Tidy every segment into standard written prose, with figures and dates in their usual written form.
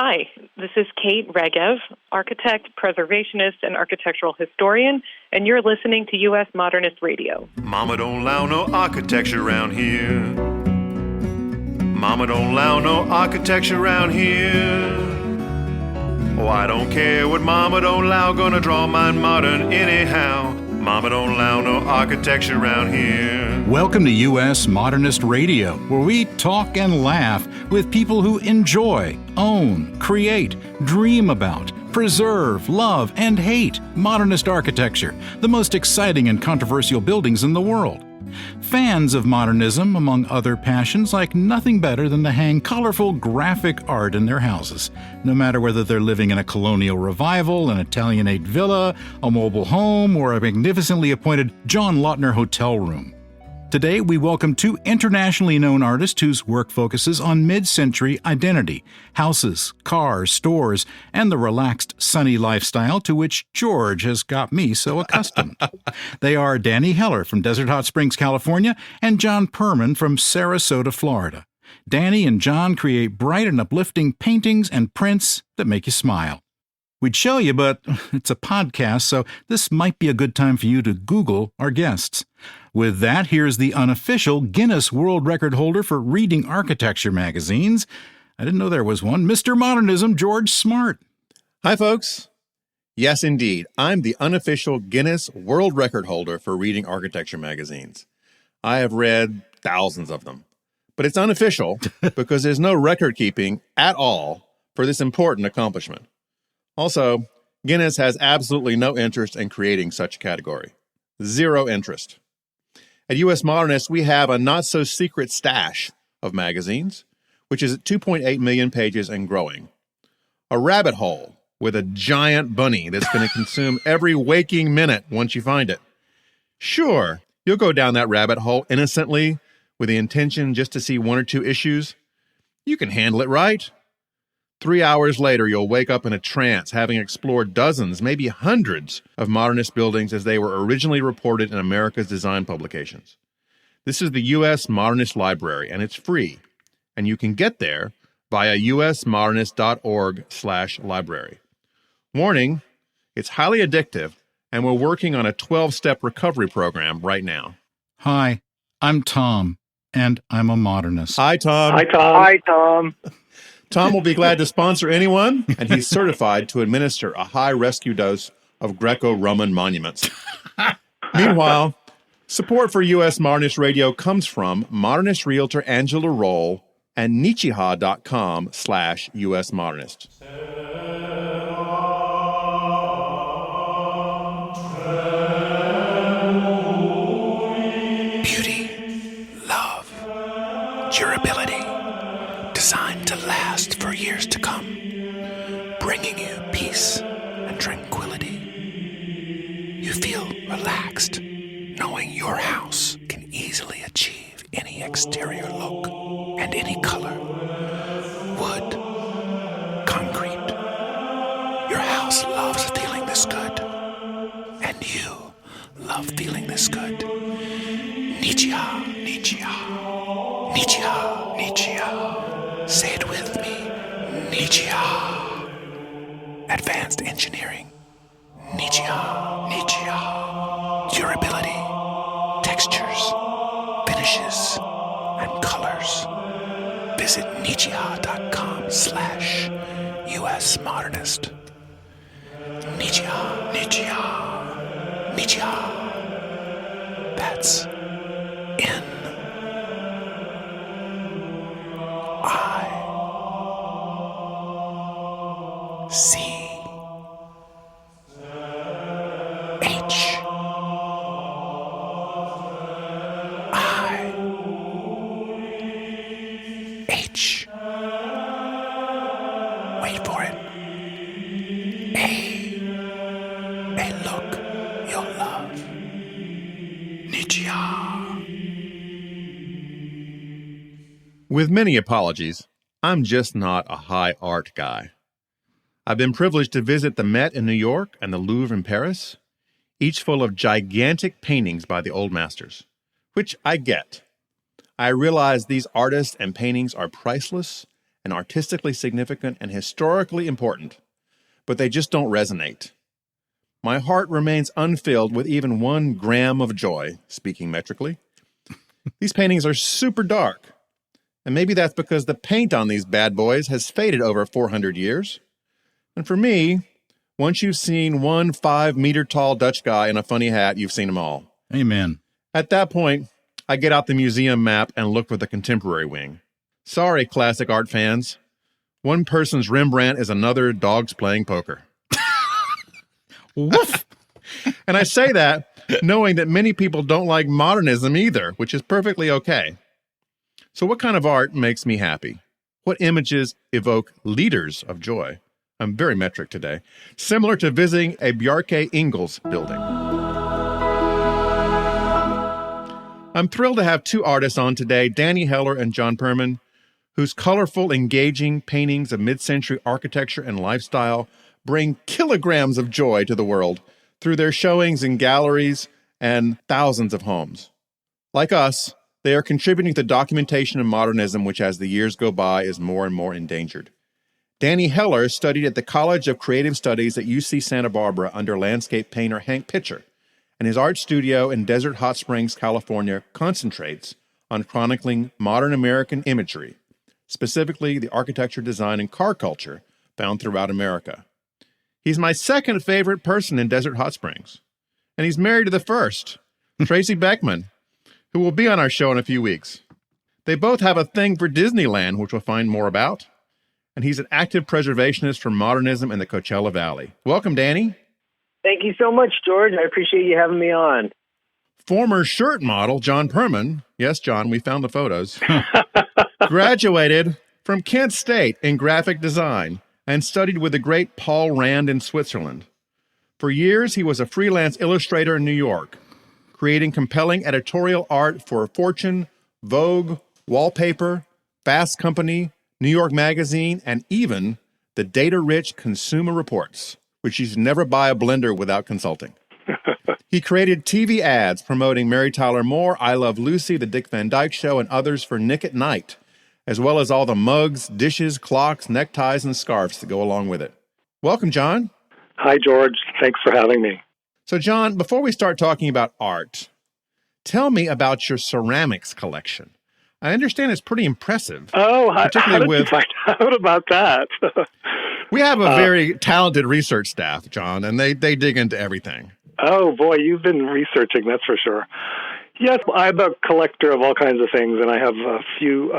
Hi, this is Kate Regev, architect, preservationist, and architectural historian, and you're listening to U.S. Modernist Radio. Mama don't allow no architecture around here. Mama don't allow no architecture around here. Oh, I don't care what Mama don't allow, gonna draw mine modern anyhow. Mama don't allow no architecture around here. Welcome to U.S. Modernist Radio, where we talk and laugh with people who enjoy, own, create, dream about, preserve, love, and hate modernist architecture, the most exciting and controversial buildings in the world. Fans of modernism, among other passions, like nothing better than to hang colorful graphic art in their houses, no matter whether they're living in a colonial revival, an Italianate villa, a mobile home, or a magnificently appointed John Lautner hotel room. Today, we welcome two internationally known artists whose work focuses on mid-century identity, houses, cars, stores, and the relaxed, sunny lifestyle to which George has got me so accustomed. They are Danny Heller from Desert Hot Springs, California, and John Pirman from Sarasota, Florida. Danny and John create bright and uplifting paintings and prints that make you smile. We'd show you, but it's a podcast, so this might be a good time for you to Google our guests. With that, here's the Unofficial Guinness World Record holder for reading architecture magazines. I didn't know there was one. Mr. Modernism, George Smart. Hi, folks. Yes, indeed. I'm the Unofficial Guinness World Record holder for reading architecture magazines. I have read thousands of them, but it's unofficial because there's no record keeping at all for this important accomplishment. Also, Guinness has absolutely no interest in creating such a category. Zero interest. At U.S. Modernist, we have a not-so-secret stash of magazines, which is at 2.8 million pages and growing. A rabbit hole with a giant bunny that's going to consume every waking minute once you find it. Sure, you'll go down that rabbit hole innocently with the intention just to see one or two issues. You can handle it, right? 3 hours later, you'll wake up in a trance, having explored dozens, maybe hundreds of modernist buildings as they were originally reported in America's design publications. This is the U.S. Modernist Library, and it's free, and you can get there via usmodernist.org/library. Warning, it's highly addictive, and we're working on a 12-step recovery program right now. Hi, I'm Tom, and I'm a modernist. Hi, Tom. Hi, Tom. Hi, Tom. Tom will be glad to sponsor anyone, and he's certified to administer a high rescue dose of Greco-Roman monuments. Meanwhile, support for U.S. Modernist Radio comes from modernist realtor Angela Roll and Nichiha.com/US Modernist. Beauty, love, durability. Designed to last for years to come, bringing you peace and tranquility. You feel relaxed, knowing your house can easily achieve any exterior look and any color. Wood, concrete. Your house loves feeling this good, and you love feeling this good. Nichiha, Nichiha, Nichiha, Nichiha. Say it with me. Nichiha. Advanced engineering. Nichiha. Nichiha. Durability. Textures. Finishes. And colors. Visit Nichiha.com/US Modernist. Nichiha. Nichiha. Nichiha. That's N. C H I H. Wait for it. A look you'll love. Nichiha. With many apologies, I'm just not a high art guy. I've been privileged to visit the Met in New York and the Louvre in Paris, each full of gigantic paintings by the old masters, which I get. I realize these artists and paintings are priceless and artistically significant and historically important, but they just don't resonate. My heart remains unfilled with even 1 gram of joy, speaking metrically. These paintings are super dark, and maybe that's because the paint on these bad boys has faded over 400 years. And for me, once you've seen one 5-meter-tall Dutch guy in a funny hat, you've seen them all. Amen. At that point, I get out the museum map and look for the contemporary wing. Sorry, classic art fans. One person's Rembrandt is another dog's playing poker. Woof! And I say that knowing that many people don't like modernism either, which is perfectly okay. So what kind of art makes me happy? What images evoke leaders of joy? I'm very metric today. Similar to visiting a Bjarke Ingels building. I'm thrilled to have 2 artists on today, Danny Heller and John Pirman, whose colorful, engaging paintings of mid-century architecture and lifestyle bring kilograms of joy to the world through their showings in galleries and thousands of homes. Like us, they are contributing to the documentation of modernism, which as the years go by is more and more endangered. Danny Heller studied at the College of Creative Studies at UC Santa Barbara under landscape painter Hank Pitcher, and his art studio in Desert Hot Springs, California, concentrates on chronicling modern American imagery, specifically the architecture, design, and car culture found throughout America. He's my second favorite person in Desert Hot Springs, and he's married to the first, Tracy Beckman, who will be on our show in a few weeks. They both have a thing for Disneyland, which we'll find more about, and he's an active preservationist for modernism in the Coachella Valley. Welcome, Danny. Thank you so much, George. I appreciate you having me on. Former shirt model John Pirman, yes, John, we found the photos, graduated from Kent State in graphic design and studied with the great Paul Rand in Switzerland. For years, he was a freelance illustrator in New York, creating compelling editorial art for Fortune, Vogue, Wallpaper, Fast Company, New York Magazine, and even the data-rich Consumer Reports, which you should never buy a blender without consulting. He created TV ads promoting Mary Tyler Moore, I Love Lucy, The Dick Van Dyke Show, and others for Nick at Night, as well as all the mugs, dishes, clocks, neckties, and scarves that go along with it. Welcome, John. Hi, George. Thanks for having me. So, John, before we start talking about art, tell me about your ceramics collection. I understand it's pretty impressive. Oh, how did you find out about that? We have a very talented research staff, John, and they dig into everything. Oh, boy, you've been researching, that's for sure. Yes, I'm a collector of all kinds of things, and I have a few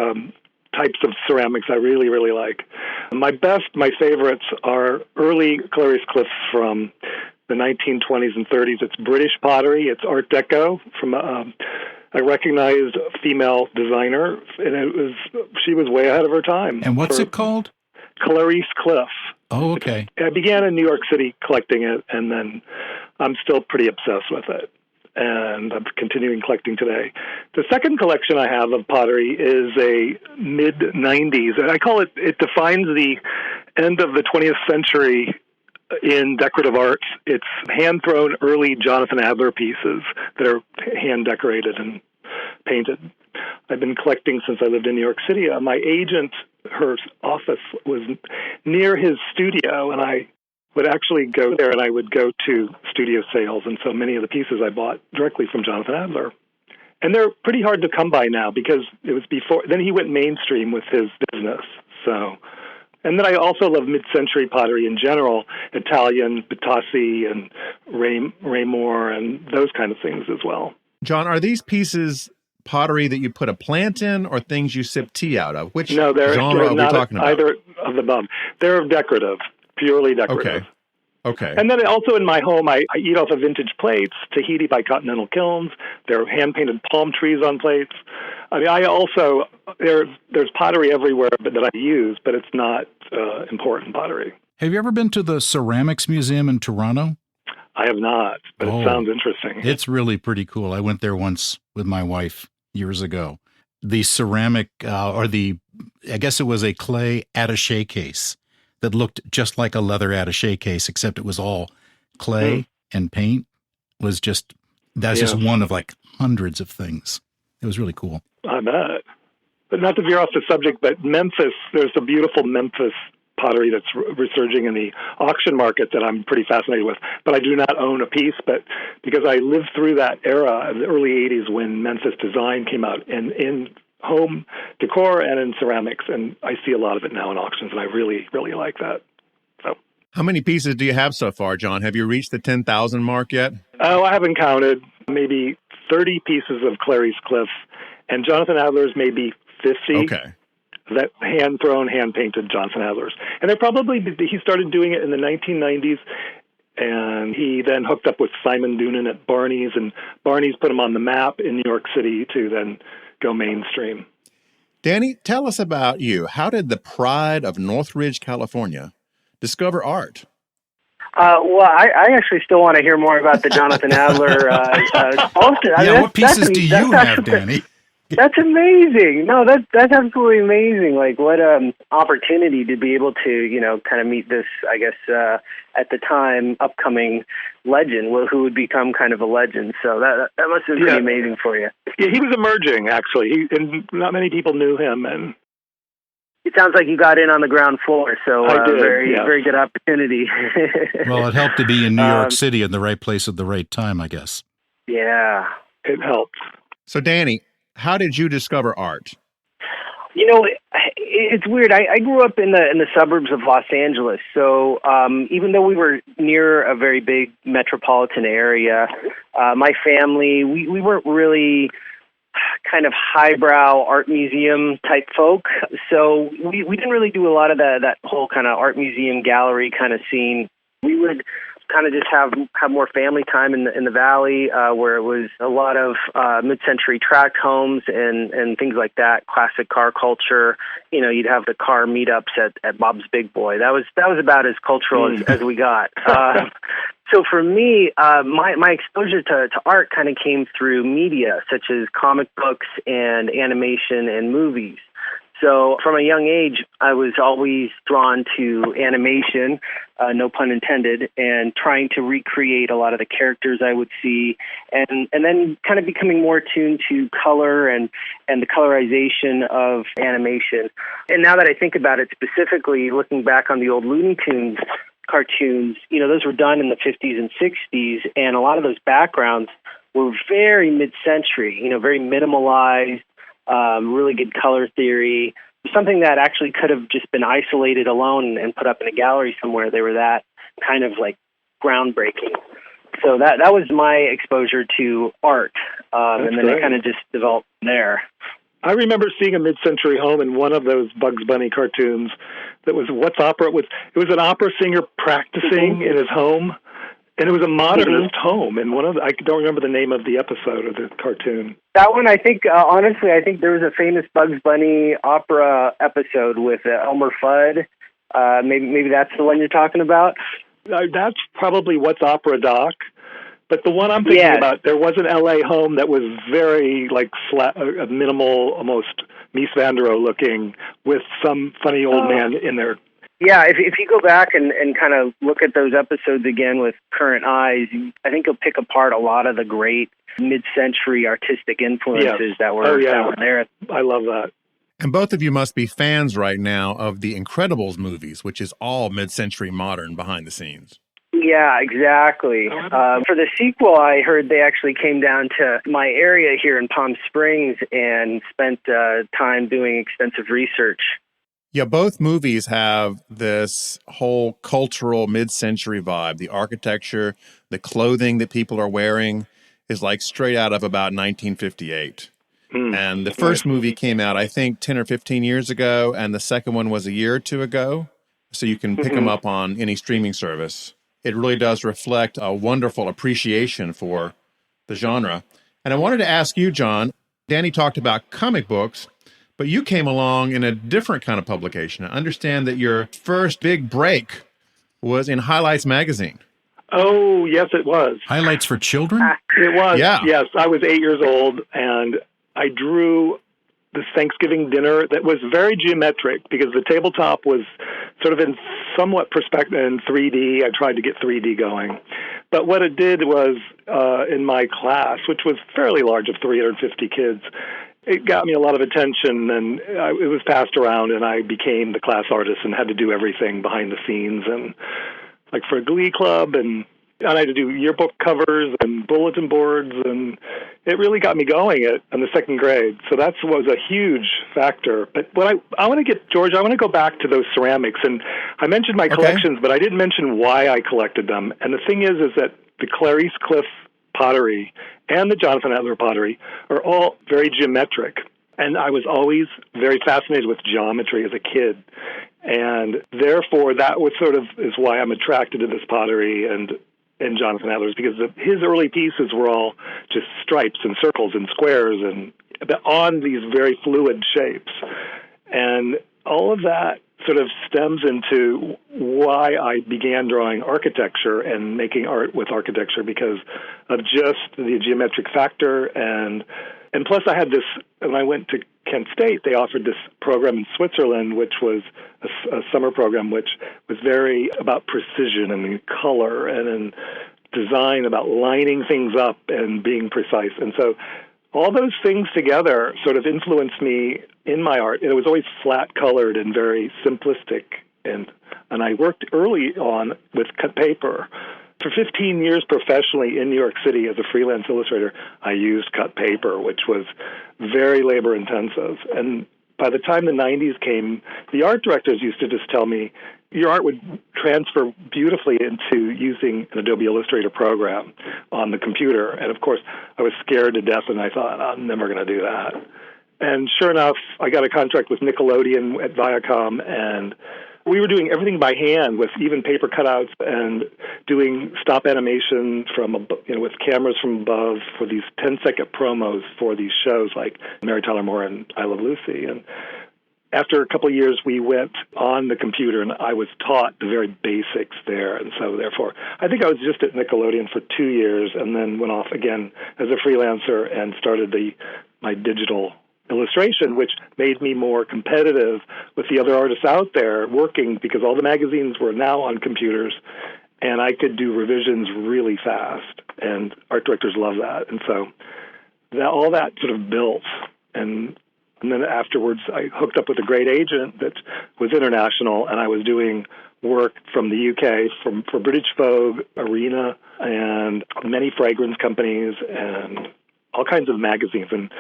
types of ceramics I really, really like. My favorites are early Clarice cliffs from the 1920s and 30s. It's British pottery. It's Art Deco from a recognized female designer, and she was way ahead of her time. And what's it called? Clarice Cliff. Oh, okay. I began in New York City collecting it, and then I'm still pretty obsessed with it. And I'm continuing collecting today. The second collection I have of pottery is a mid-90s, and I call it defines the end of the 20th century in decorative arts. It's hand-thrown early Jonathan Adler pieces that are hand-decorated and painted. I've been collecting since I lived in New York City. My agent, her office was near his studio, and I would actually go there, and I would go to studio sales, and so many of the pieces I bought directly from Jonathan Adler. And they're pretty hard to come by now because it was before. Then he went mainstream with his business. So, and then I also love mid-century pottery in general, Italian, Batassi, and Raymore, and those kind of things as well. John, are these pieces pottery that you put a plant in or things you sip tea out of? Which genre are we talking about? Either of the above. They're decorative. Purely decorative. Okay. And then also in my home, I eat off of vintage plates, Tahiti by Continental Kilns. There are hand-painted palm trees on plates. I mean, there's pottery everywhere that I use, but it's not important pottery. Have you ever been to the Ceramics Museum in Toronto? I have not, but it sounds interesting. It's really pretty cool. I went there once with my wife years ago. The ceramic, I guess it was a clay attaché case that looked just like a leather attaché case, except it was all clay and paint. That's just one of like hundreds of things. It was really cool. I bet. But not to veer off the subject, but Memphis, there's a beautiful Memphis pottery that's resurging in the auction market that I'm pretty fascinated with. But I do not own a piece, but because I lived through that era of the early 80s when Memphis design came out in home decor and in ceramics, and I see a lot of it now in auctions, and I really, really like that. So, How many pieces do you have so far, John? Have you reached the 10,000 mark yet? oh, I haven't counted. Maybe 30 pieces of Clary's Cliff, and Jonathan Adler's maybe 50. Okay. That hand-thrown, hand-painted Jonathan Adler's. And he started doing it in the 1990s, and he then hooked up with Simon Doonan at Barney's, and Barney's put him on the map in New York City to then go mainstream. Danny, tell us about you. How did the pride of Northridge, California, discover art? Well, I actually still want to hear more about the Jonathan Adler sculpture. What pieces do you have, Danny? That's amazing. No, that's absolutely amazing. Like, what opportunity to be able to, kind of meet this, I guess, at the time, upcoming legend, who would become kind of a legend. So that must have been pretty amazing for you. Yeah, he was emerging, actually. And not many people knew him. And it sounds like you got in on the ground floor, so I did, very good opportunity. Well, it helped to be in New York City in the right place at the right time, I guess. Yeah. It helped. So, Danny, how did you discover art? It's weird. I grew up in the suburbs of Los Angeles, so even though we were near a very big metropolitan area, my family, we weren't really kind of highbrow art museum type folk, so we didn't really do a lot of that whole kind of art museum gallery kind of scene. We would kind of just have more family time in the valley, where it was a lot of mid-century tract homes and things like that, classic car culture. You'd have the car meetups at Bob's Big Boy. That was about as cultural as we got. So for me, my exposure to art kind of came through media, such as comic books and animation and movies. So from a young age, I was always drawn to animation, no pun intended, and trying to recreate a lot of the characters I would see, and then kind of becoming more tuned to color and the colorization of animation. And now that I think about it specifically, looking back on the old Looney Tunes cartoons, those were done in the 50s and 60s, and a lot of those backgrounds were very mid-century, very minimalized, really good color theory, something that actually could have just been isolated alone and put up in a gallery somewhere. They were that kind of like groundbreaking. So that was my exposure to art, and then it kind of just developed from there. I remember seeing a mid-century home in one of those Bugs Bunny cartoons that was What's Opera? It was an opera singer practicing in his home. And it was a modernist home, and I don't remember the name of the episode of the cartoon. That one, I think, honestly, there was a famous Bugs Bunny opera episode with Elmer Fudd. Maybe that's the one you're talking about? That's probably What's Opera, Doc. But the one I'm thinking about, there was an L.A. home that was very, flat, minimal, almost Mies van der Rohe looking, with some funny old man in there. Yeah, if you go back and kind of look at those episodes again with current eyes, I think you'll pick apart a lot of the great mid-century artistic influences that were there. I love that. And both of you must be fans right now of the Incredibles movies, which is all mid-century modern behind the scenes. Yeah, exactly. For the sequel, I heard they actually came down to my area here in Palm Springs and spent time doing extensive research. Yeah, both movies have this whole cultural mid-century vibe. The architecture, the clothing that people are wearing is like straight out of about 1958. And the first movie came out, I think, 10 or 15 years ago, and the second one was a year or two ago. So you can pick them up on any streaming service. It really does reflect a wonderful appreciation for the genre. And I wanted to ask you, John, Danny talked about comic books, but you came along in a different kind of publication. I understand that your first big break was in Highlights magazine. Oh, yes, it was. Highlights for children? It was, yeah. Yes. I was 8 years old, and I drew this Thanksgiving dinner that was very geometric because the tabletop was sort of in somewhat perspective in 3D. I tried to get 3D going. But what it did was, in my class, which was fairly large of 350 kids, it got me a lot of attention, and it was passed around, and I became the class artist and had to do everything behind the scenes, and like for a glee club, and I had to do yearbook covers and bulletin boards, and it really got me going in the second grade. So that was a huge factor. But what I want to get, George, I want to go back to those ceramics. And I mentioned my collections, but I didn't mention why I collected them. And the thing is that the Clarice Cliff pottery and the Jonathan Adler pottery are all very geometric. And I was always very fascinated with geometry as a kid. And therefore, that was is why I'm attracted to this pottery and Jonathan Adler's, because his early pieces were all just stripes and circles and squares and on these very fluid shapes. And all of that sort of stems into why I began drawing architecture and making art with architecture, because of just the geometric factor. And plus I had this, when I went to Kent State, they offered this program in Switzerland, which was a summer program, which was very about precision and in color and in design, about lining things up and being precise. And so all those things together sort of influenced me in my art. And it was always flat-colored and very simplistic. And I worked early on with cut paper. For 15 years professionally in New York City as a freelance illustrator, I used cut paper, which was very labor-intensive. And by the time the 90s came, the art directors used to just tell me, your art would transfer beautifully into using an Adobe Illustrator program on the computer. And, of course, I was scared to death, and I thought, I'm never going to do that. And sure enough, I got a contract with Nickelodeon at Viacom, and we were doing everything by hand with even paper cutouts and doing stop animation with cameras from above for these 10-second promos for these shows like Mary Tyler Moore and I Love Lucy. And after a couple of years, we went on the computer, and I was taught the very basics there. And so, therefore, I think I was just at Nickelodeon for 2 years and then went off again as a freelancer and started my digital illustration, which made me more competitive with the other artists out there working, because all the magazines were now on computers, and I could do revisions really fast, and art directors love that. And so all that sort of built, and then afterwards I hooked up with a great agent that was international, and I was doing work from the UK for British Vogue, Arena, and many fragrance companies, and all kinds of magazines. And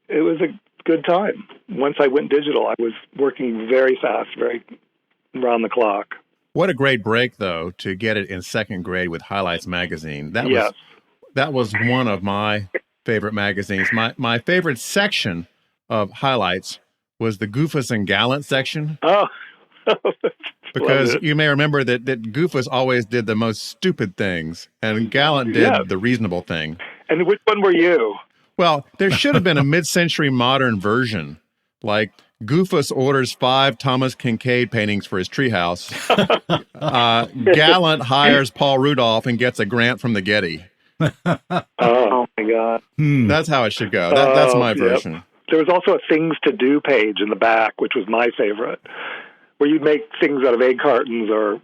it was a good time. Once I went digital, I was working very fast, very round the clock. What a great break, though, to get it in second grade with Highlights magazine. That was one of my favorite magazines. My favorite section of Highlights was the Goofus and Gallant section. Oh, because you may remember that Goofus always did the most stupid things, and Gallant did the reasonable thing. And which one were you? Well, there should have been a mid-century modern version, like Goofus orders 5 Thomas Kincaid paintings for his treehouse. Gallant hires Paul Rudolph and gets a grant from the Getty. Oh my God. That's how it should go. That's my version. Yep. There was also a Things to Do page in the back, which was my favorite, where you'd make things out of egg cartons or,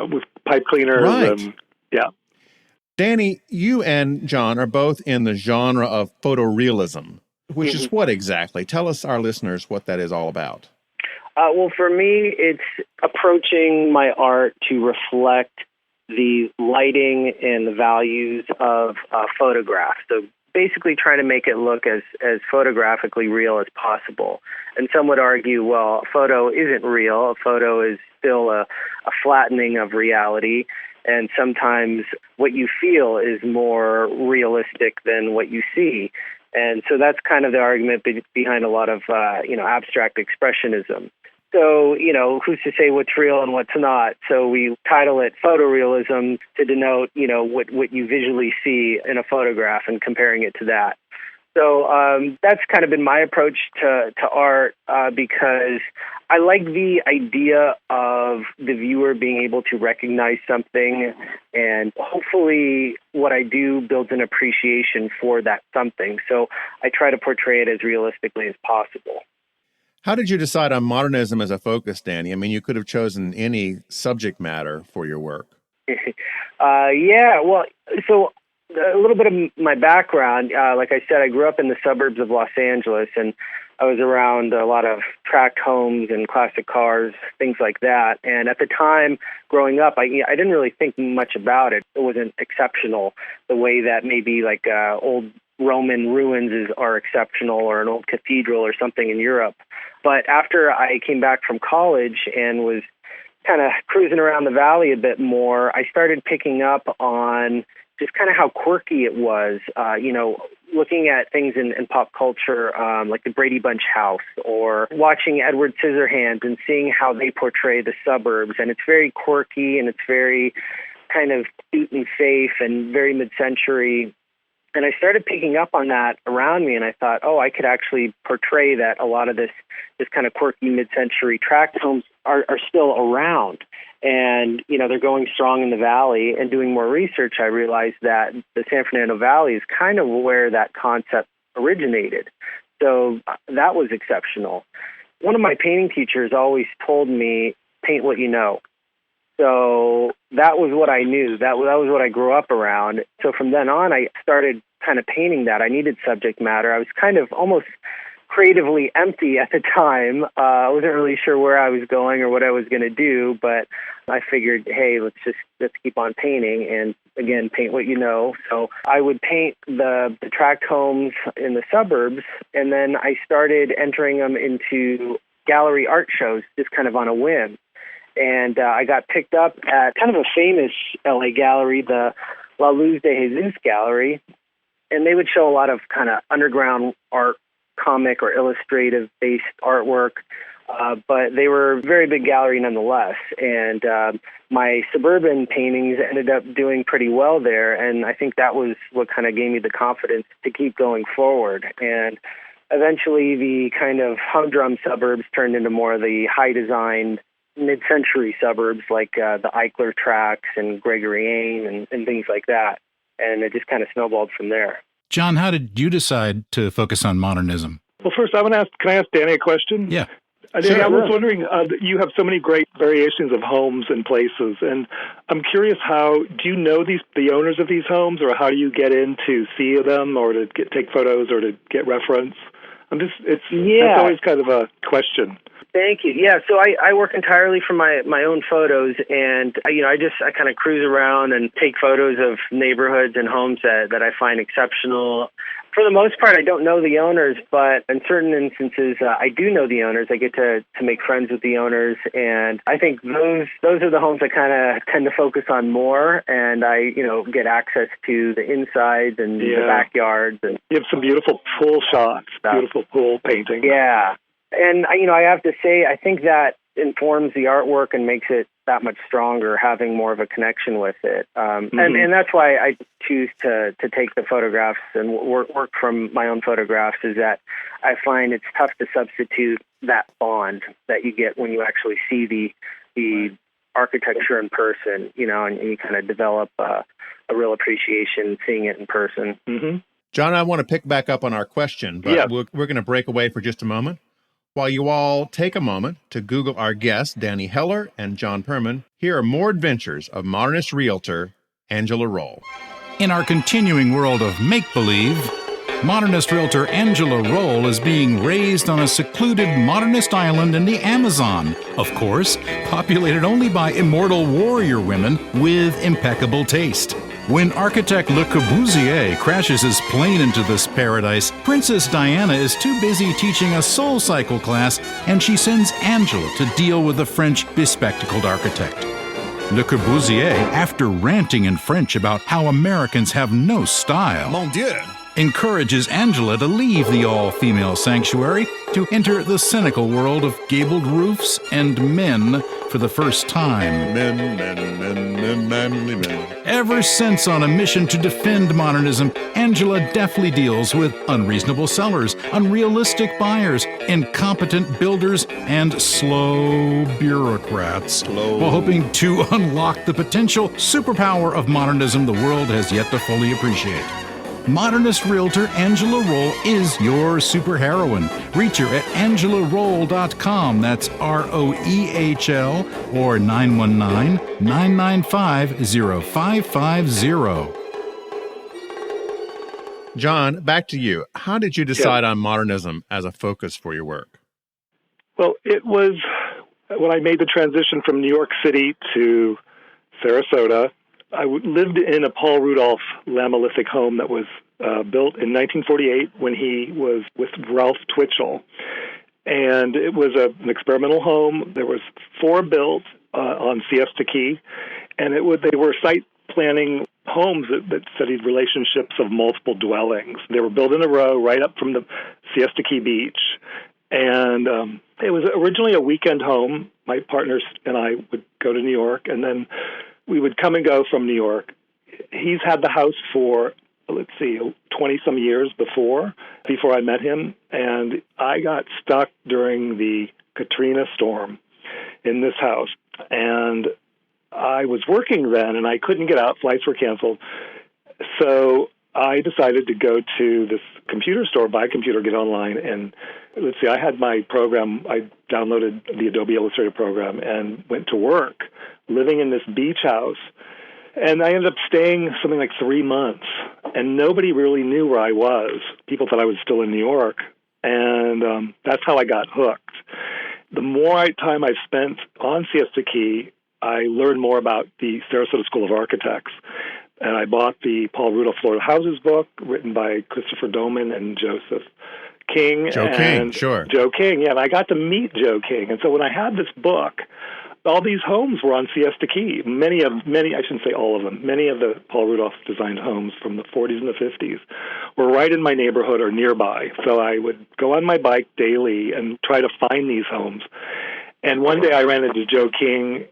with pipe cleaners. Right. And, yeah. Danny, you and John are both in the genre of photorealism, which is what exactly? Tell us, our listeners, what that is all about. Well, for me, it's approaching my art to reflect the lighting and the values of photographs. So basically trying to make it look as photographically real as possible. And some would argue, well, a photo isn't real. A photo is still a flattening of reality. And sometimes what you feel is more realistic than what you see. And so that's kind of the argument behind a lot of, abstract expressionism. So, who's to say what's real and what's not? So we title it photorealism to denote, what you visually see in a photograph and comparing it to that. So that's kind of been my approach to art because I like the idea of the viewer being able to recognize something, and hopefully what I do builds an appreciation for that something. So I try to portray it as realistically as possible. How did you decide on modernism as a focus, Danny? I mean, you could have chosen any subject matter for your work. So a little bit of my background, like I said, I grew up in the suburbs of Los Angeles, and I was around a lot of tract homes and classic cars, things like that. And at the time, growing up, I didn't really think much about it. It wasn't exceptional the way that maybe like old Roman ruins are exceptional, or an old cathedral or something in Europe. But after I came back from college and was kind of cruising around the valley a bit more, I started picking up on just kind of how quirky it was, looking at things in pop culture, like the Brady Bunch house, or watching Edward Scissorhands and seeing how they portray the suburbs. And it's very quirky, and it's very kind of cute and safe and very mid-century. And I started picking up on that around me, and I thought, I could actually portray that a lot of this kind of quirky mid-century tract homes are still around. And, they're going strong in the valley. And doing more research, I realized that the San Fernando Valley is kind of where that concept originated. So that was exceptional. One of my painting teachers always told me, paint what you know. So that was what I knew. That was what I grew up around. So from then on, I started kind of painting that. I needed subject matter. I was kind of almost creatively empty at the time. I wasn't really sure where I was going or what I was going to do, but I figured, hey, let's keep on painting, and again, paint what you know. So I would paint the tract homes in the suburbs, and then I started entering them into gallery art shows just kind of on a whim. And I got picked up at kind of a famous LA gallery, the La Luz de Jesus Gallery, and they would show a lot of kind of underground art, comic or illustrative-based artwork, but they were a very big gallery nonetheless. And my suburban paintings ended up doing pretty well there, and I think that was what kind of gave me the confidence to keep going forward. And eventually the kind of humdrum suburbs turned into more of the high-designed mid-century suburbs like the Eichler tracts and Gregory Ain and things like that. And it just kind of snowballed from there. John, how did you decide to focus on modernism? Well, first, can I ask Danny a question? Yeah. Danny, I was wondering, you have so many great variations of homes and places, and I'm curious do you know the owners of these homes, or how do you get in to see them, or to take photos, or to get reference? That's always kind of a question. Thank you. Yeah, so I work entirely from my own photos, and I kind of cruise around and take photos of neighborhoods and homes that I find exceptional. For the most part, I don't know the owners, but in certain instances, I do know the owners. I get to make friends with the owners, and I think those are the homes I kind of tend to focus on more, and I get access to the insides and the backyards. And you have some beautiful pool shots, beautiful pool painting. Yeah. And, I have to say, I think that informs the artwork and makes it that much stronger, having more of a connection with it. And that's why I choose to take the photographs and work from my own photographs, is that I find it's tough to substitute that bond that you get when you actually see the architecture in person, and you kind of develop a real appreciation seeing it in person. Mm-hmm. John, I want to pick back up on our question, but we're going to break away for just a moment. While you all take a moment to Google our guests, Danny Heller and John Pirman, here are more adventures of modernist realtor Angela Roll. In our continuing world of make-believe, modernist realtor Angela Roll is being raised on a secluded modernist island in the Amazon, of course, populated only by immortal warrior women with impeccable taste. When architect Le Corbusier crashes his plane into this paradise, Princess Diana is too busy teaching a soul cycle class, and she sends Angela to deal with the French bespectacled architect. Le Corbusier, after ranting in French about how Americans have no style, Mon Dieu, encourages Angela to leave the all-female sanctuary to enter the cynical world of gabled roofs and men for the first time. Men. Ever since on a mission to defend modernism, Angela deftly deals with unreasonable sellers, unrealistic buyers, incompetent builders, and slow bureaucrats, while hoping to unlock the potential superpower of modernism the world has yet to fully appreciate. Modernist realtor Angela Roll is your superheroine. Reach her at angelaroll.com. That's ROEHL or 919-995-0550. John, back to you. How did you decide on modernism as a focus for your work? Well, it was when I made the transition from New York City to Sarasota. I lived in a Paul Rudolph Lamolithic home that was built in 1948 when he was with Ralph Twitchell. And it was an experimental home. There was 4 built on Siesta Key, and they were site planning homes that studied relationships of multiple dwellings. They were built in a row right up from the Siesta Key beach. And it was originally a weekend home. My partners and I would go to New York, and then we would come and go from New York. He's had the house for, 20-some years before I met him, and I got stuck during the Katrina storm in this house. And I was working then, and I couldn't get out. Flights were canceled. So I decided to go to this computer store, buy a computer, get online, and I had my program. I downloaded the Adobe Illustrator program and went to work, living in this beach house. And I ended up staying something like 3 months, and nobody really knew where I was. People thought I was still in New York, and that's how I got hooked. The more time I spent on Siesta Key, I learned more about the Sarasota School of Architects. And I bought the Paul Rudolph Florida Houses book, written by Christopher Doman and Joseph King. Joe King, sure. Joe King, yeah. And I got to meet Joe King. And so when I had this book, all these homes were on Siesta Key. Many, I shouldn't say all of them, many of the Paul Rudolph designed homes from the 40s and the 50s were right in my neighborhood or nearby. So I would go on my bike daily and try to find these homes. And one day I ran into Joe King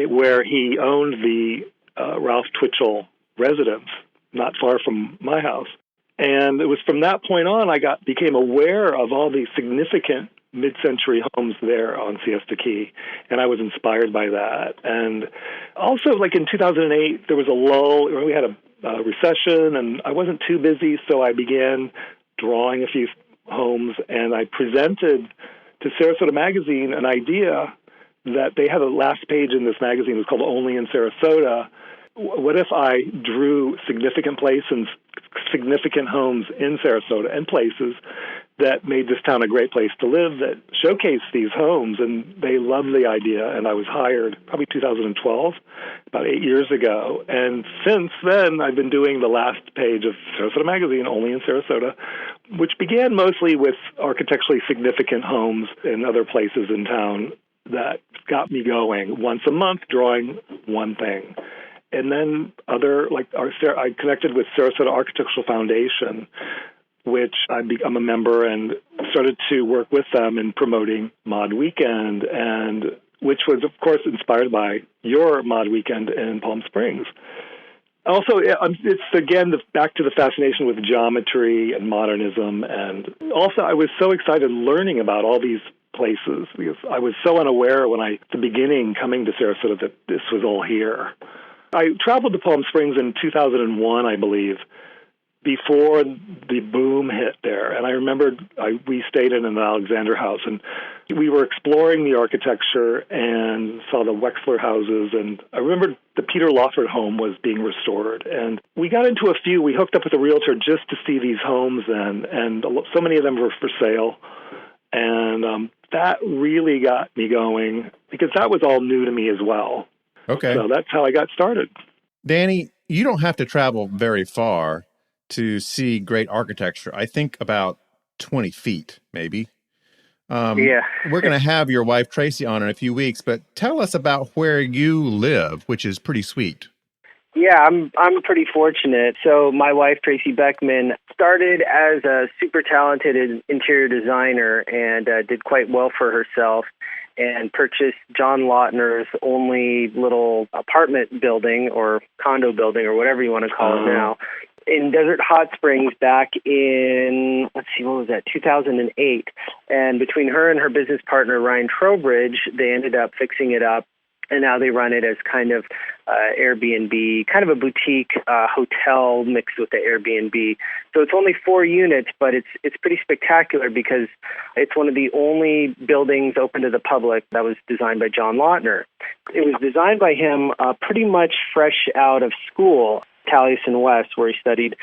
where he owned the Ralph Twitchell residence, not far from my house. And it was from that point on I became aware of all these significant mid-century homes there on Siesta Key, and I was inspired by that. And also, like in 2008, there was a lull. We had a recession, and I wasn't too busy, so I began drawing a few homes, and I presented to Sarasota Magazine an idea that they had a last page in this magazine. It was called Only in Sarasota. What if I drew significant places, significant homes in Sarasota and places that made this town a great place to live, that showcased these homes? And they loved the idea, and I was hired probably 2012, about 8 years ago. And since then, I've been doing the last page of Sarasota Magazine, Only in Sarasota, which began mostly with architecturally significant homes in other places in town that got me going. Once a month, drawing one thing. And then I connected with Sarasota Architectural Foundation, which I'm a member, and started to work with them in promoting Mod Weekend, and which was, of course, inspired by your Mod Weekend in Palm Springs. Also, it's, again, back to the fascination with geometry and modernism. And also, I was so excited learning about all these places, because I was so unaware at the beginning coming to Sarasota that this was all here. I traveled to Palm Springs in 2001, I believe, before the boom hit there. And I remembered we stayed in an Alexander house, and we were exploring the architecture and saw the Wexler houses. And I remembered the Peter Lawford home was being restored. And we got into we hooked up with a realtor just to see these homes then, and so many of them were for sale. And that really got me going, because that was all new to me as well. Okay. So that's how I got started. Danny, you don't have to travel very far to see great architecture. I think about 20 feet, maybe. Yeah. We're going to have your wife, Tracy, on in a few weeks, but tell us about where you live, which is pretty sweet. Yeah, I'm pretty fortunate. So my wife, Tracy Beckman, started as a super talented interior designer and did quite well for herself, and purchased John Lautner's only little apartment building or condo building or whatever you want to call it now in Desert Hot Springs back in, 2008. And between her and her business partner, Ryan Trowbridge, they ended up fixing it up. And now they run it as kind of Airbnb, kind of a boutique hotel mixed with the Airbnb. So it's only 4 units, but it's pretty spectacular because it's one of the only buildings open to the public that was designed by John Lautner. It was designed by him pretty much fresh out of school, Taliesin West, where he studied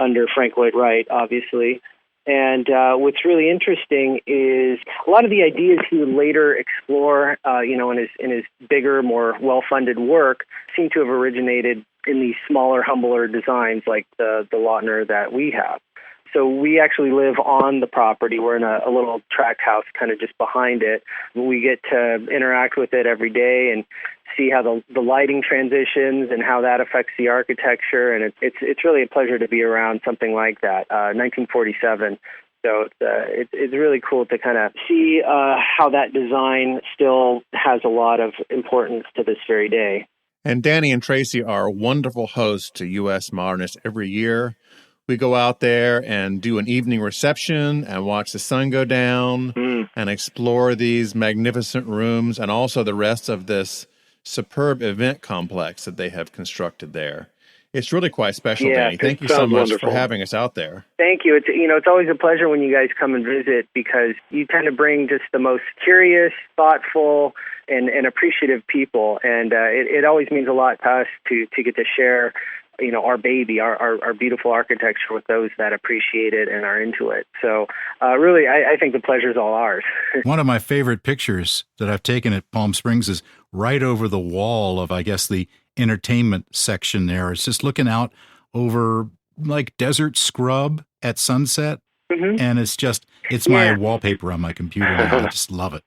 under Frank Lloyd Wright, obviously. And what's really interesting is a lot of the ideas he would later explore, in his bigger, more well-funded work, seem to have originated in these smaller, humbler designs like the Lautner that we have. So we actually live on the property. We're in a little tract house kind of just behind it. We get to interact with it every day and see how the lighting transitions and how that affects the architecture. And it's really a pleasure to be around something like that, 1947. So it's really cool to kind of see how that design still has a lot of importance to this very day. And Danny and Tracy are wonderful hosts to U.S. Modernist every year. We go out there and do an evening reception and watch the sun go down and explore these magnificent rooms and also the rest of this superb event complex that they have constructed there. It's really quite special, Danny. Thank you so much for having us out there. Thank you. It's always a pleasure when you guys come and visit because you tend to bring just the most curious, thoughtful, and appreciative people. And it always means a lot to us to get to share our baby, our beautiful architecture with those that appreciate it and are into it. So really, I think the pleasure's all ours. One of my favorite pictures that I've taken at Palm Springs is right over the wall of, I guess, the entertainment section there. It's just looking out over like desert scrub at sunset. Mm-hmm. And it's my wallpaper on my computer now. I just love it.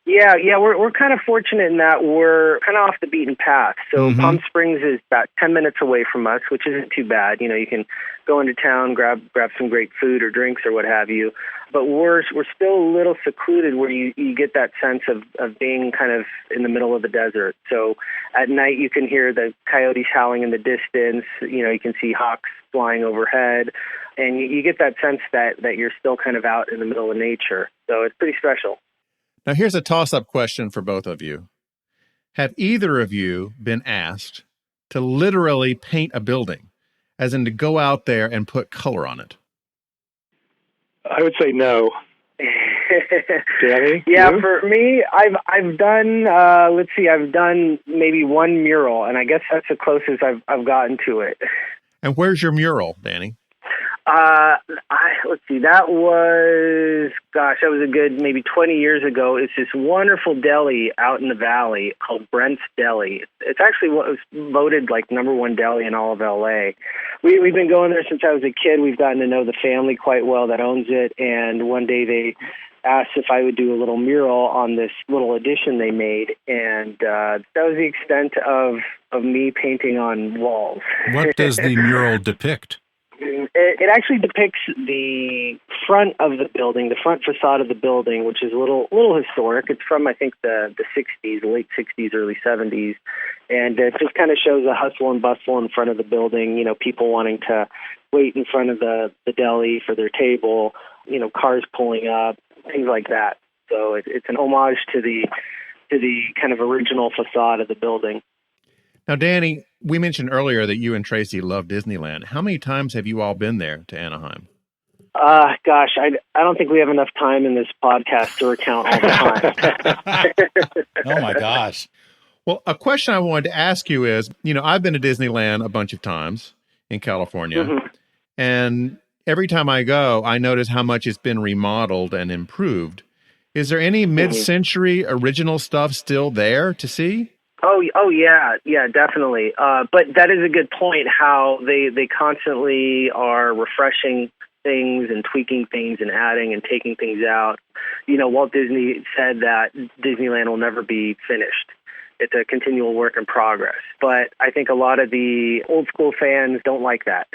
Yeah, we're kind of fortunate in that we're kind of off the beaten path. So Palm Springs is about 10 minutes away from us, which isn't too bad. You can go into town, grab some great food or drinks or what have you. But we're still a little secluded where you get that sense of being kind of in the middle of the desert. So at night you can hear the coyotes howling in the distance. You can see hawks flying overhead. And you get that sense that you're still kind of out in the middle of nature. So it's pretty special. Now, here's a toss-up question for both of you. Have either of you been asked to literally paint a building, as in to go out there and put color on it? I would say no. Danny? Yeah, you? For me, I've done, I've done maybe one mural, and I guess that's the closest I've gotten to it. And where's your mural, Danny? Let's see, that was a good maybe 20 years ago. It's this wonderful deli out in the valley called Brent's Deli. It's actually what was voted like #1 deli in all of LA. We've been going there since I was a kid. We've gotten to know the family quite well that owns it. And one day they asked if I would do a little mural on this little addition they made. And that was the extent of me painting on walls. What does the mural depict? It actually depicts the front of the building, the front facade of the building, which is a little historic. It's from, I think, the 60s, late 60s, early 70s. And it just kind of shows a hustle and bustle in front of the building, people wanting to wait in front of the deli for their table, cars pulling up, things like that. So it's an homage to the kind of original facade of the building. Now, Danny, we mentioned earlier that you and Tracy love Disneyland. How many times have you all been there to Anaheim? I don't think we have enough time in this podcast to recount all the time. Oh, my gosh. Well, a question I wanted to ask you is, I've been to Disneyland a bunch of times in California, and every time I go, I notice how much it's been remodeled and improved. Is there any mid-century original stuff still there to see? Oh yeah, definitely. But that is a good point, how they constantly are refreshing things and tweaking things and adding and taking things out. Walt Disney said that Disneyland will never be finished. It's a continual work in progress. But I think a lot of the old school fans don't like that.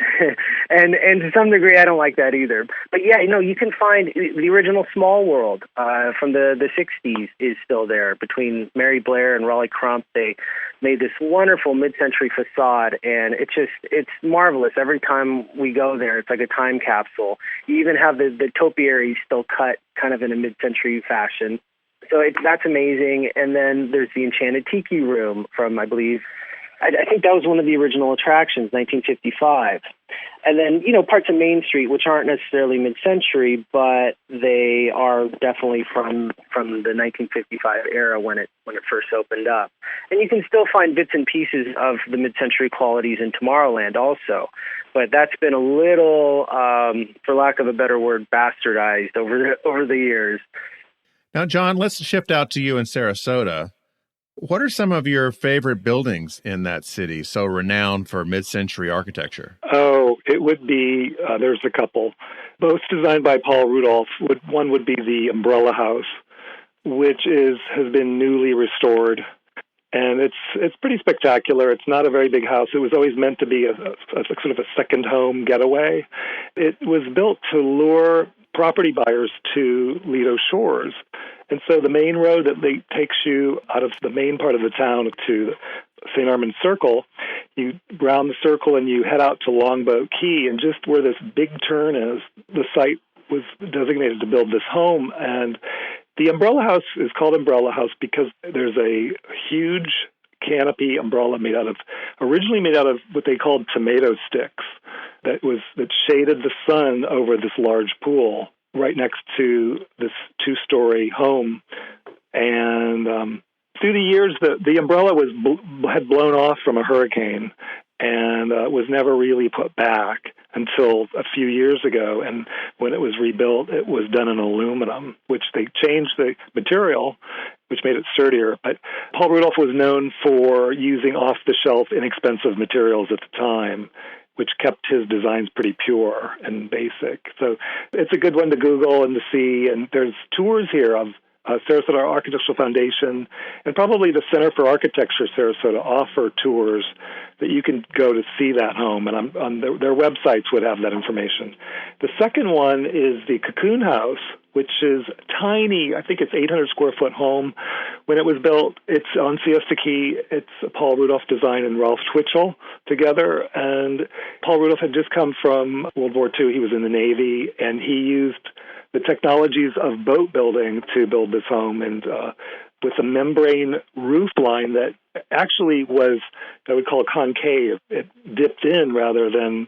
and to some degree, I don't like that either. But yeah, you can find the original Small World from the 60s is still there. Between Mary Blair and Raleigh Crump, they made this wonderful mid-century facade, and it's marvelous. Every time we go there, it's like a time capsule. You even have the topiaries still cut kind of in a mid-century fashion. So that's amazing. And then there's the Enchanted Tiki room from, I believe, I think that was one of the original attractions, 1955. And then, parts of Main Street, which aren't necessarily mid-century, but they are definitely from the 1955 era when it first opened up. And you can still find bits and pieces of the mid-century qualities in Tomorrowland also. But that's been a little, for lack of a better word, bastardized over the years. Now, John, let's shift out to you in Sarasota. What are some of your favorite buildings in that city, so renowned for mid-century architecture? Oh, it would be, there's a couple, both designed by Paul Rudolph. One would be the Umbrella House, which has been newly restored. And it's pretty spectacular. It's not a very big house. It was always meant to be a sort of a second home getaway. It was built to lure property buyers to Lido Shores. And so the main road that takes you out of the main part of the town to St. Armand Circle, you round the circle and you head out to Longboat Key. And just where this big turn is, the site was designated to build this home. And the Umbrella House is called Umbrella House because there's a huge canopy umbrella originally made out of what they called tomato sticks that shaded the sun over this large pool right next to this two-story home. And through the years, the umbrella had blown off from a hurricane and was never really put back until a few years ago. And when it was rebuilt, it was done in aluminum, which they changed the material, which made it sturdier. But Paul Rudolph was known for using off-the-shelf, inexpensive materials at the time, which kept his designs pretty pure and basic. So it's a good one to Google and to see. And there's tours here of Sarasota Architectural Foundation and probably the Center for Architecture Sarasota offer tours that you can go to see that home, and on their websites would have that information. The second one is the Cocoon House, which is tiny. I think it's 800 square foot home. When it was built, it's on Siesta Key. It's Paul Rudolph design and Ralph Twitchell together. And Paul Rudolph had just come from World War II. He was in the Navy, and he used the technologies of boat building to build this home, and with a membrane roof line that actually was, I would call concave. It dipped in rather than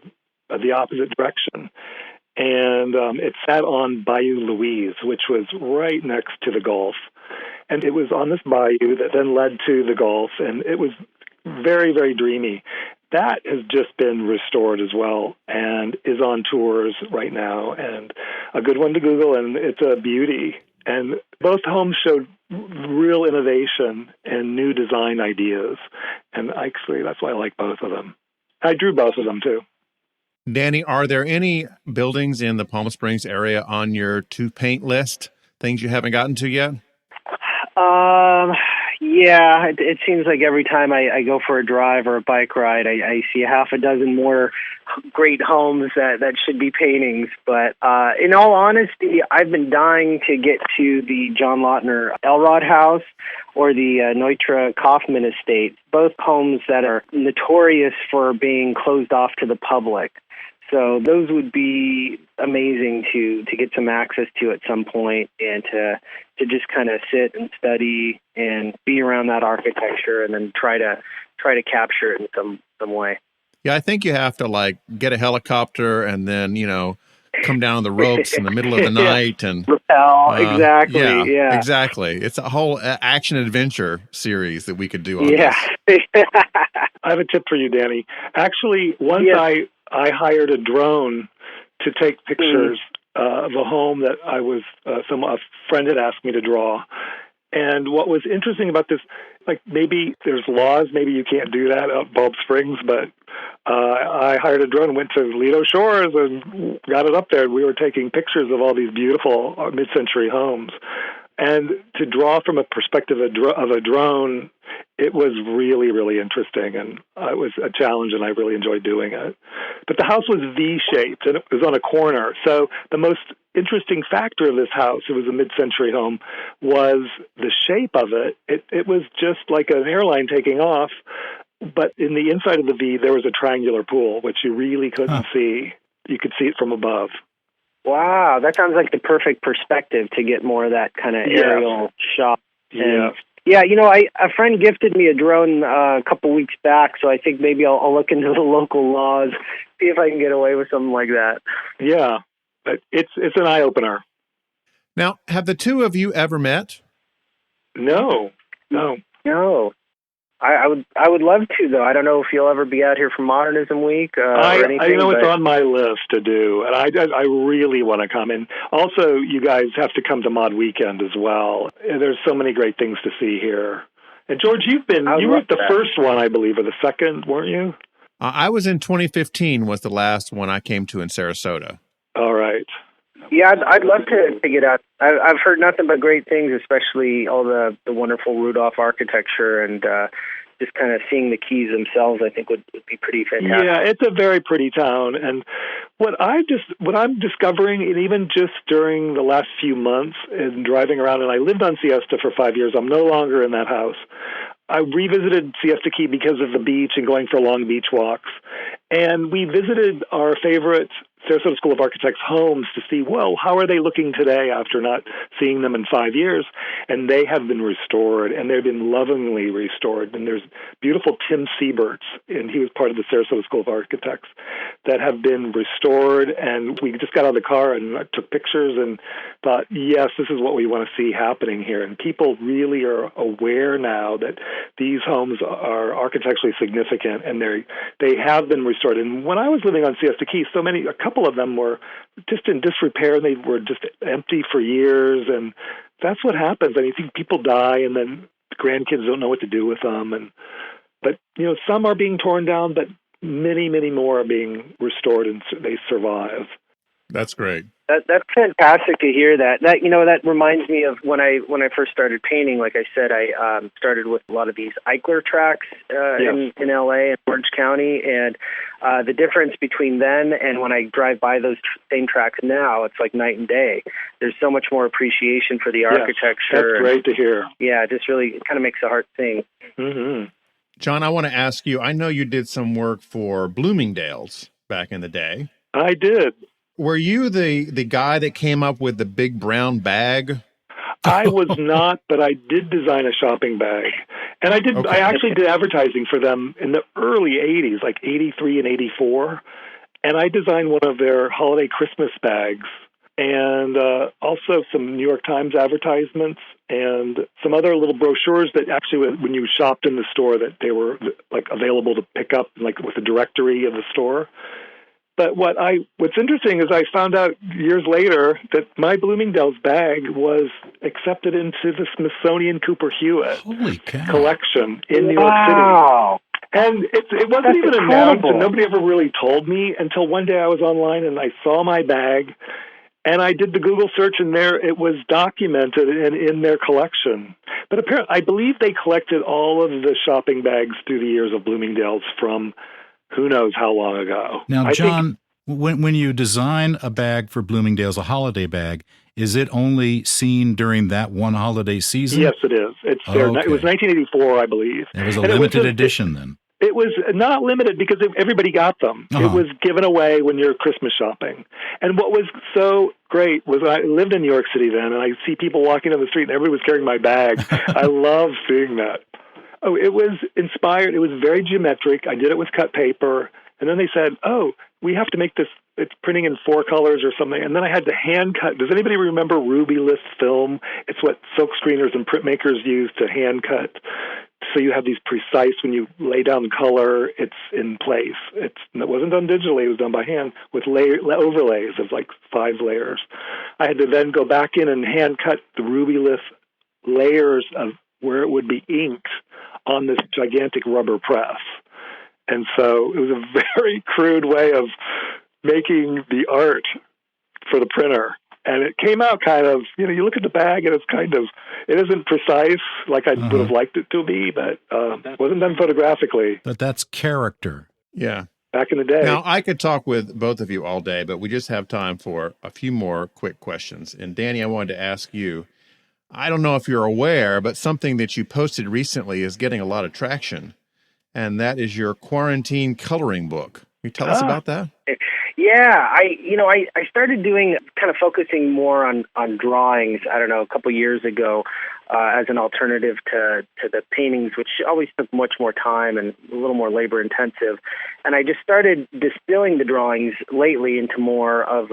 the opposite direction. And it sat on Bayou Louise, which was right next to the Gulf. And it was on this bayou that then led to the Gulf, and it was very, very dreamy. That has just been restored as well and is on tours right now, and a good one to Google, and it's a beauty. And both homes showed real innovation and new design ideas, and actually that's why I like both of them. I drew both of them, too. Danny, are there any buildings in the Palm Springs area on your to-paint list, things you haven't gotten to yet? Yeah, it seems like every time I go for a drive or a bike ride, I see half a dozen more great homes that should be paintings. But in all honesty, I've been dying to get to the John Lautner Elrod House or the Neutra Kaufman Estate, both homes that are notorious for being closed off to the public. So those would be amazing to get some access to at some point, and to just kind of sit and study and be around that architecture and then try to capture it in some way. Yeah, I think you have to get a helicopter and then, come down the ropes in the middle of the night and rappel. Exactly. Yeah, exactly. It's a whole action adventure series that we could do on this. I have a tip for you, Danny. Actually, once I hired a drone to take pictures of a home that a friend had asked me to draw. And what was interesting about this, maybe there's laws, maybe you can't do that at Bulb Springs, but I hired a drone and went to Lido Shores and got it up there. We were taking pictures of all these beautiful mid-century homes. And to draw from a perspective of a drone, it was really, really interesting, and it was a challenge, and I really enjoyed doing it. But the house was V-shaped, and it was on a corner. So the most interesting factor of this house, it was a mid-century home, was the shape of it. It was just like an airline taking off, but in the inside of the V, there was a triangular pool, which you really couldn't see. You could see it from above. Wow, that sounds like the perfect perspective to get more of that kind of aerial shot. Yeah. Yeah, a friend gifted me a drone a couple weeks back, so I think maybe I'll look into the local laws, see if I can get away with something like that. Yeah, but it's an eye opener. Now, have the two of you ever met? No. No. I would love to, though. I don't know if you'll ever be out here for Modernism Week or anything. I know it's on my list to do, and I really want to come. And also, you guys have to come to Mod Weekend as well. There's so many great things to see here. And George, you were at the first one, I believe, or the second, weren't you? I was in 2015 was the last one I came to in Sarasota. All right. Yeah, I'd love to get out. I've heard nothing but great things, especially all the wonderful Rudolph architecture and just kind of seeing the keys themselves. I think would be pretty fantastic. Yeah, it's a very pretty town, and what I'm discovering, and even just during the last few months and driving around, and I lived on Siesta for 5 years. I'm no longer in that house. I revisited Siesta Key because of the beach and going for long beach walks, and we visited our favorite Sarasota School of Architects homes to see, well, how are they looking today after not seeing them in 5 years? And they have been restored, and they've been lovingly restored. And there's beautiful Tim Sieberts, and he was part of the Sarasota School of Architects, that have been restored. And we just got out of the car and I took pictures and thought, yes, this is what we want to see happening here. And people really are aware now that these homes are architecturally significant, and they have been restored. And when I was living on Siesta Key, a couple of them were just in disrepair. They were just empty for years, and that's what happens. I mean, people die, and then the grandkids don't know what to do with them. But some are being torn down, but many, many more are being restored, and they survive. That's great. That's fantastic to hear that. That reminds me of when I first started painting. Like I said, I started with a lot of these Eichler tracks in LA and Orange County, and the difference between then and when I drive by those same tracks now, it's like night and day. There's so much more appreciation for the architecture. That's great to hear. Yeah, it just really kind of makes the heart sing. Mm-hmm. John, I want to ask you, I know you did some work for Bloomingdale's back in the day. I did. Were you the guy that came up with the big brown bag? I was not, but I did design a shopping bag. And I actually did advertising for them in the early 80s, like 83 and 84. And I designed one of their holiday Christmas bags, and also some New York Times advertisements and some other little brochures that actually, when you shopped in the store, that they were like available to pick up, like with the directory of the store. But what's interesting is I found out years later that my Bloomingdale's bag was accepted into the Smithsonian Cooper Hewitt collection in New York City. And it wasn't even announced, and nobody ever really told me until one day I was online and I saw my bag, and I did the Google search, and there it was documented and in their collection. But apparently, I believe they collected all of the shopping bags through the years of Bloomingdale's from who knows how long ago. Now, John, when you design a bag for Bloomingdale's, a holiday bag, is it only seen during that one holiday season? Yes, it is. It's there. It was 1984, I believe. It was a limited edition then. It was not limited because everybody got them. It was given away when you're Christmas shopping. And what was so great was I lived in New York City then, and I see people walking down the street, and everybody was carrying my bag. I love seeing that. Oh, it was inspired. It was very geometric. I did it with cut paper. And then they said, we have to make this, it's printing in 4 colors or something. And then I had to hand cut. Does anybody remember Ruby List film? It's what silk screeners and printmakers use to hand cut. So you have these precise, when you lay down color, it's in place. It wasn't done digitally. It was done by hand with overlays of like 5 layers. I had to then go back in and hand cut the Ruby List layers of where it would be inked on this gigantic rubber press. And so it was a very crude way of making the art for the printer. And it came out kind of, you look at the bag and it isn't precise like I would have liked it to be, but it wasn't done photographically. But that's character. Yeah. Back in the day. Now, I could talk with both of you all day, but we just have time for a few more quick questions. And Danny, I wanted to ask you, I don't know if you're aware, but something that you posted recently is getting a lot of traction, and that is your quarantine coloring book. Can you tell us about that? Yeah, I started doing kind of focusing more on drawings. I don't know, a couple years ago. as an alternative to the paintings, which always took much more time and a little more labor intensive. And I just started distilling the drawings lately into more of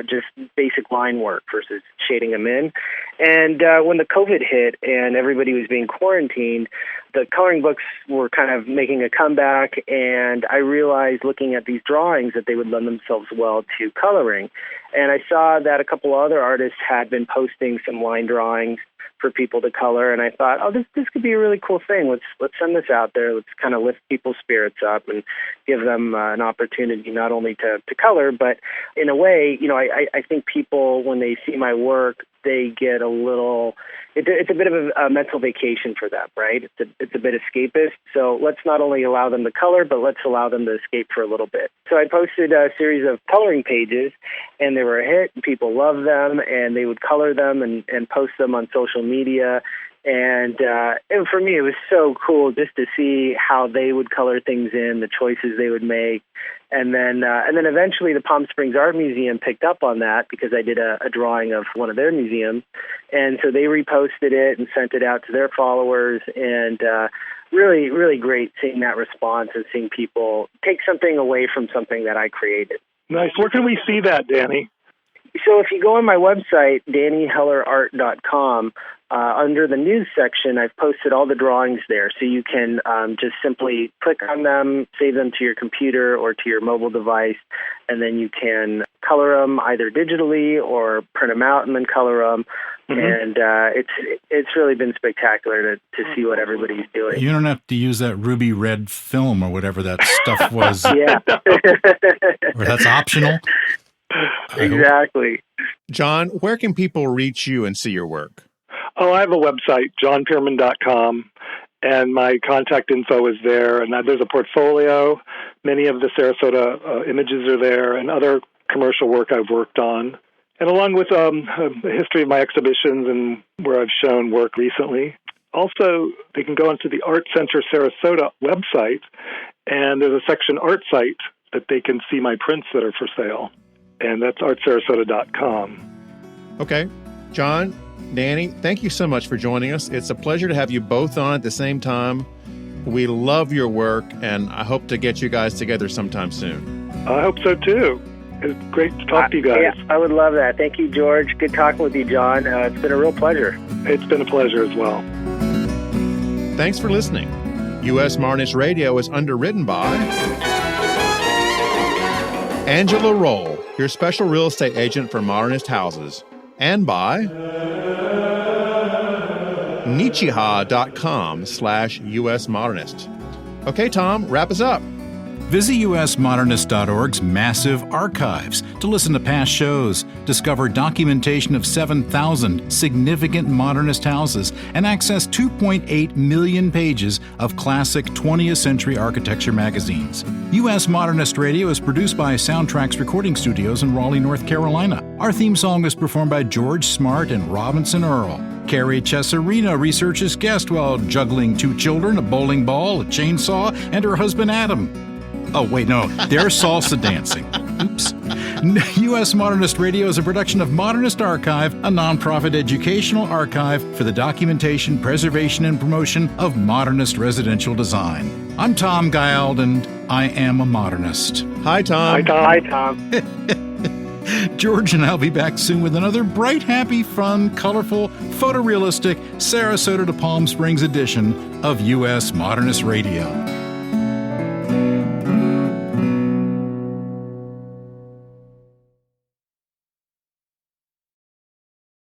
just basic line work versus shading them in. And when the COVID hit and everybody was being quarantined, the coloring books were kind of making a comeback, and I realized looking at these drawings that they would lend themselves well to coloring. And I saw that a couple other artists had been posting some line drawings for people to color, and I thought, oh, this could be a really cool thing. Let's send this out there. Let's kind of lift people's spirits up and give them an opportunity not only to color, but in a way, I think people, when they see my work, they get a little. It's a bit of a mental vacation for them, right? It's a bit escapist. So let's not only allow them to color, but let's allow them to escape for a little bit. So I posted a series of coloring pages, and they were a hit. People loved them, and they would color them and post them on social media. And for me, it was so cool just to see how they would color things in, the choices they would make. And then eventually the Palm Springs Art Museum picked up on that because I did a drawing of one of their museums. And so they reposted it and sent it out to their followers. And really, really great seeing that response and seeing people take something away from something that I created. Nice. Where can we see that, Danny? So if you go on my website, DannyHellerArt.com, under the news section, I've posted all the drawings there. So you can just simply click on them, save them to your computer or to your mobile device, and then you can color them either digitally or print them out and then color them. Mm-hmm. And it's really been spectacular to see what everybody's doing. You don't have to use that ruby red film or whatever that stuff was. Yeah. Or that's optional. Exactly. John, where can people reach you and see your work? Oh, I have a website, johnpirman.com, and my contact info is there. And there's a portfolio. Many of the Sarasota images are there, and other commercial work I've worked on. And along with a history of my exhibitions and where I've shown work recently. Also, they can go onto the Art Center Sarasota website, and there's a section Art Site that they can see my prints that are for sale. And that's artsarasota.com. Okay. John, Danny, thank you so much for joining us. It's a pleasure to have you both on at the same time. We love your work, and I hope to get you guys together sometime soon. I hope so, too. It's great to talk to you guys. Yeah, I would love that. Thank you, George. Good talking with you, John. It's been a real pleasure. It's been a pleasure as well. Thanks for listening. U.S. Modernist Radio is underwritten by Angela Roll, your special real estate agent for Modernist houses, and by Nichiha.com/US Modernist. Okay, Tom, wrap us up. Visit usmodernist.org's massive archives to listen to past shows, discover documentation of 7,000 significant modernist houses, and access 2.8 million pages of classic 20th century architecture magazines. U.S. Modernist Radio is produced by Soundtracks Recording Studios in Raleigh, North Carolina. Our theme song is performed by George Smart and Robinson Earl. Carrie Cesarina researches guest while juggling 2 children, a bowling ball, a chainsaw, and her husband Adam. Oh, wait, no, they're salsa dancing. Oops. U.S. Modernist Radio is a production of Modernist Archive, a nonprofit educational archive for the documentation, preservation, and promotion of modernist residential design. I'm Tom Gild, and I am a modernist. Hi, Tom. Hi, Tom. George and I'll be back soon with another bright, happy, fun, colorful, photorealistic Sarasota to Palm Springs edition of U.S. Modernist Radio.